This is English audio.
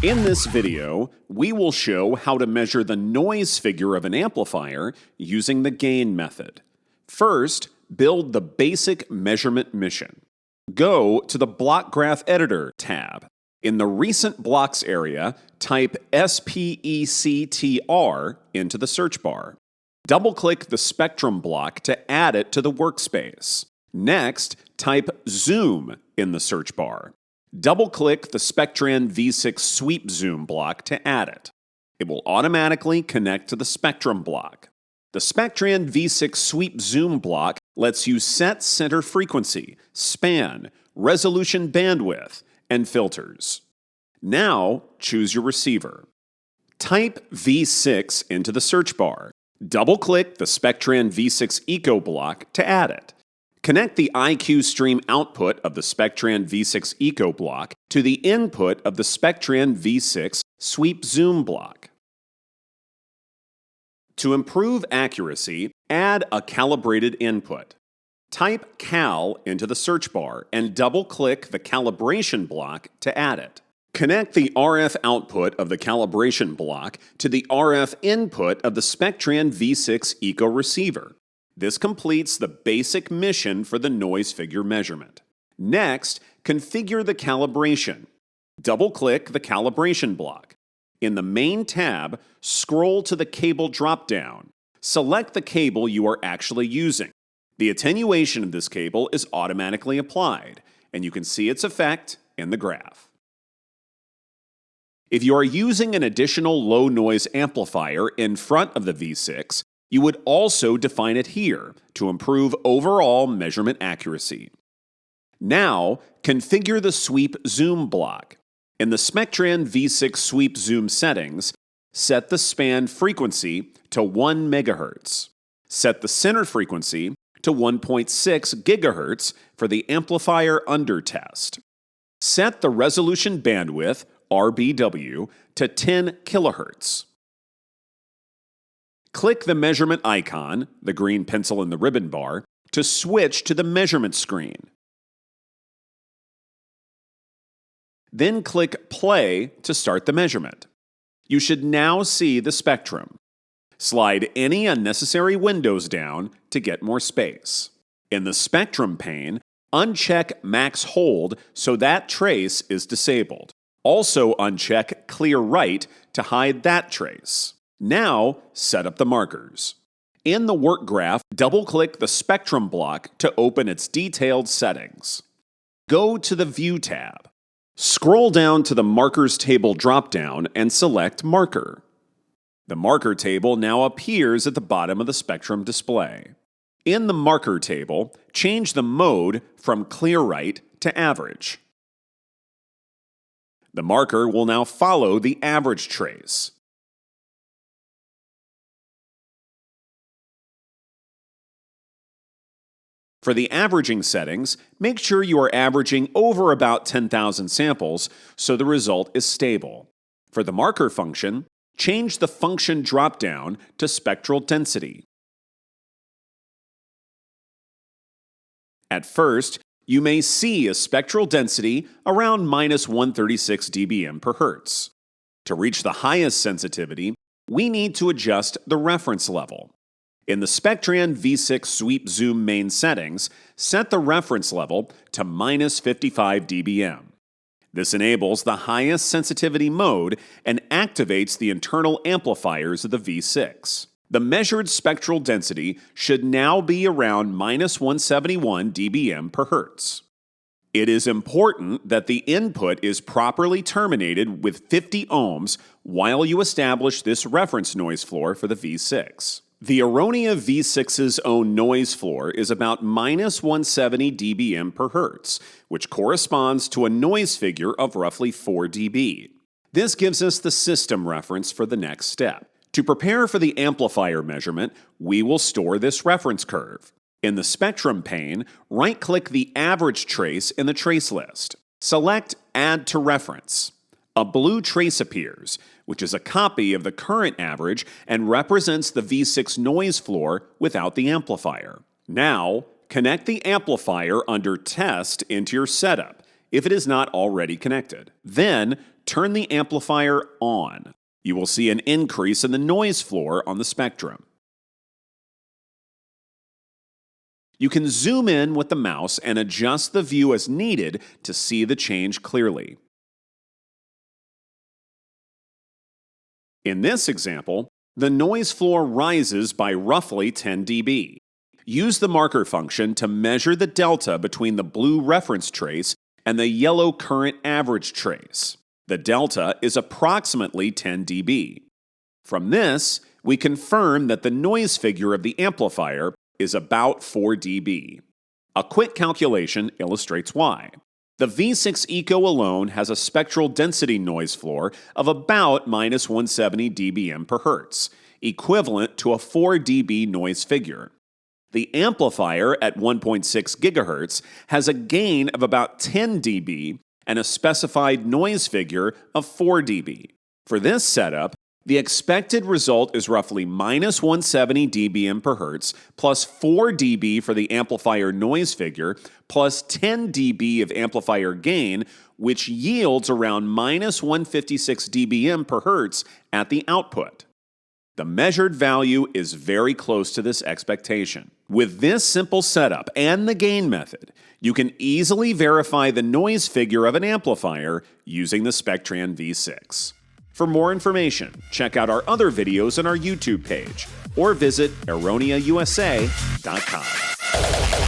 In this video, we will show how to measure the noise figure of an amplifier using the gain method. First, build the basic measurement mission. Go to the Block Graph Editor tab. In the Recent Blocks area, type SPECTR into the search bar. Double-click the spectrum block to add it to the workspace. Next, type Zoom in the search bar. Double-click the Spectran V6 Sweep Zoom block to add it. It will automatically connect to the spectrum block. The Spectran V6 Sweep Zoom block lets you set center frequency, span, resolution bandwidth, and filters. Now, choose your receiver. Type V6 into the search bar. Double-click the Spectran V6 Eco block to add it. Connect the IQ stream output of the Spectran V6 Eco block to the input of the Spectran V6 Sweep Zoom block. To improve accuracy, add a calibrated input. Type Cal into the search bar and double-click the calibration block to add it. Connect the RF output of the calibration block to the RF input of the Spectran V6 Eco receiver. This completes the basic mission for the noise figure measurement. Next, configure the calibration. Double-click the calibration block. In the Main tab, scroll to the Cable drop-down. Select the cable you are actually using. The attenuation of this cable is automatically applied, and you can see its effect in the graph. If you are using an additional low-noise amplifier in front of the V6, you would also define it here to improve overall measurement accuracy. Now, configure the Sweep Zoom block. In the Spectran V6 Sweep Zoom settings, set the span frequency to 1 MHz. Set the center frequency to 1.6 GHz for the amplifier under test. Set the resolution bandwidth, RBW, to 10 kHz. Click the measurement icon, the green pencil in the ribbon bar, to switch to the measurement screen. Then click Play to start the measurement. You should now see the spectrum. Slide any unnecessary windows down to get more space. In the Spectrum pane, uncheck Max Hold so that trace is disabled. Also uncheck Clear Right to hide that trace. Now, set up the markers. In the work graph, double-click the Spectrum block to open its detailed settings. Go to the View tab. Scroll down to the Markers table drop-down and select Marker. The Marker table now appears at the bottom of the Spectrum display. In the Marker table, change the mode from Clear Right to Average. The marker will now follow the average trace. For the averaging settings, make sure you are averaging over about 10,000 samples so the result is stable. For the marker function, change the function drop-down to spectral density. At first, you may see a spectral density around -136 dBm per Hertz. To reach the highest sensitivity, we need to adjust the reference level. In the Spectran V6 Sweep Zoom main settings, set the reference level to -55 dBm. This enables the highest sensitivity mode and activates the internal amplifiers of the V6. The measured spectral density should now be around -171 dBm per Hertz. It is important that the input is properly terminated with 50 ohms while you establish this reference noise floor for the V6. The Aronia V6's own noise floor is about -170 dBm per Hertz, which corresponds to a noise figure of roughly 4 dB. This gives us the system reference for the next step. To prepare for the amplifier measurement, we will store this reference curve. In the Spectrum pane, right-click the average trace in the trace list. Select Add to Reference. A blue trace appears, which is a copy of the current average and represents the V6 noise floor without the amplifier. Now, connect the amplifier under Test into your setup, if it is not already connected. Then, turn the amplifier on. You will see an increase in the noise floor on the spectrum. You can zoom in with the mouse and adjust the view as needed to see the change clearly. In this example, the noise floor rises by roughly 10 dB. Use the marker function to measure the delta between the blue reference trace and the yellow current average trace. The delta is approximately 10 dB. From this, we confirm that the noise figure of the amplifier is about 4 dB. A quick calculation illustrates why. The V6 Eco alone has a spectral density noise floor of about minus 170 dBm per hertz, equivalent to a 4 dB noise figure. The amplifier at 1.6 GHz has a gain of about 10 dB and a specified noise figure of 4 dB. For this setup, the expected result is roughly minus 170 dBm per hertz plus 4 dB for the amplifier noise figure plus 10 dB of amplifier gain, which yields around minus 156 dBm per hertz at the output. The measured value is very close to this expectation. With this simple setup and the gain method, you can easily verify the noise figure of an amplifier using the Spectran V6. For more information, check out our other videos on our YouTube page or visit eroniausa.com.